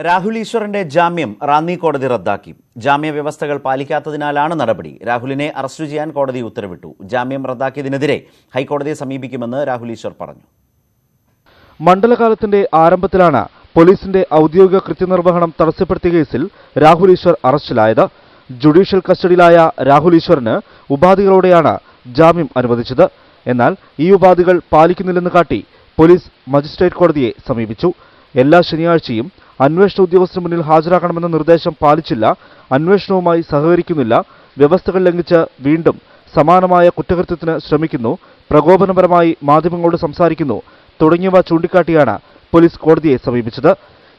രാഹുൽ ഈശ്വറിന്റെ ജാമ്യം റാന്നി കോടതി റദ്ദാക്കി. ജാമ്യ വ്യവസ്ഥകൾ പാലിക്കാത്തതിനാലാണ് നടപടി. രാഹുലിനെ അറസ്റ്റ് ചെയ്യാൻ കോടതി ഉത്തരവിട്ടു. ജാമ്യം റദ്ദാക്കിയതിനെതിരെ ഹൈക്കോടതിയെ സമീപിക്കുമെന്ന് രാഹുൽ ഈശ്വർ പറഞ്ഞു. മണ്ഡലകാലത്തിന്റെ ആരംഭത്തിലാണ് പോലീസിന്റെ ഔദ്യോഗിക കൃത്യനിർവഹണം തടസ്സപ്പെടുത്തിയ കേസിൽ രാഹുൽ ഈശ്വർ അറസ്റ്റിലായത്. ജുഡീഷ്യൽ കസ്റ്റഡിയിലായ രാഹുൽ ഈശ്വറിന് ഉപാധികളോടെയാണ് ജാമ്യം അനുവദിച്ചത്. എന്നാൽ ഈ ഉപാധികൾ പാലിക്കുന്നില്ലെന്ന് കാട്ടി പോലീസ് മജിസ്ട്രേറ്റ് കോടതിയെ സമീപിച്ചു. എല്ലാ ശനിയാഴ്ചയും അന്വേഷണ ഉദ്യോഗസ്ഥന് മുന്നിൽ ഹാജരാക്കണമെന്ന നിർദ്ദേശം പാലിച്ചില്ല, അന്വേഷണവുമായി സഹകരിക്കുന്നില്ല, വ്യവസ്ഥകൾ ലംഘിച്ച് വീണ്ടും സമാനമായ കുറ്റകൃത്യത്തിന് ശ്രമിക്കുന്നു, പ്രകോപനപരമായി മാധ്യമങ്ങളോട് സംസാരിക്കുന്നു തുടങ്ങിയവ ചൂണ്ടിക്കാട്ടിയാണ് പോലീസ് കോടതിയെ സമീപിച്ചത്.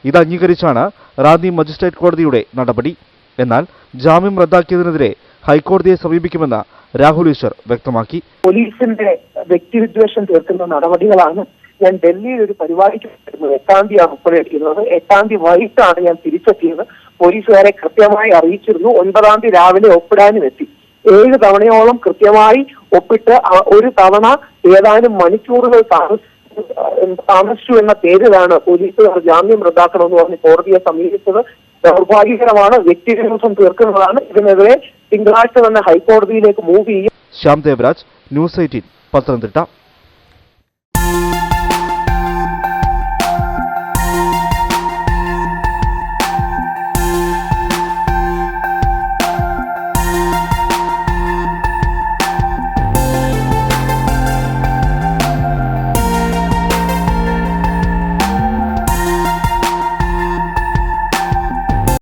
ഇത് അംഗീകരിച്ചാണ് റാന്നി മജിസ്ട്രേറ്റ് കോടതിയുടെ നടപടി. എന്നാൽ ജാമ്യം റദ്ദാക്കിയതിനെതിരെ ഹൈക്കോടതിയെ സമീപിക്കുമെന്ന് രാഹുൽ ഈശ്വർ വ്യക്തമാക്കി. പോലീസിന്റെ വ്യക്തിവിദ്വേഷം തീർക്കുന്ന നടപടികളാണ്. ഞാൻ ഡൽഹിയിൽ ഒരു പരിപാടിക്ക് 8-ാം തീയതിയാണ് ഒപ്പിടേണ്ടിയിരുന്നത്. 8-ാം തീയതി വൈകിട്ടാണ് ഞാൻ തിരിച്ചെത്തിയത്. പോലീസുകാരെ കൃത്യമായി അറിയിച്ചിരുന്നു. 9-ാം തീയതി രാവിലെ ഒപ്പിടാനും എത്തി. 7 തവണയോളം കൃത്യമായി ഒപ്പിട്ട് ഒരു തവണ ഏതാനും മണിക്കൂറുകൾ താമസിച്ചു എന്ന പേരിലാണ് പോലീസുകാർ ജാമ്യം റദ്ദാക്കണമെന്ന് പറഞ്ഞ് കോടതിയെ സമീപിച്ചത്. ദൗർഭാഗ്യകരമാണ്, വ്യക്തിവിരോധം തീർക്കുന്നതാണ്. ഇതിനെതിരെ തിങ്കളാഴ്ച തന്നെ ഹൈക്കോടതിയിലേക്ക് മൂവ് ചെയ്യും. ശ്യാം ദേവരാജ്, ന്യൂസ് 18, പത്തനംതിട്ട.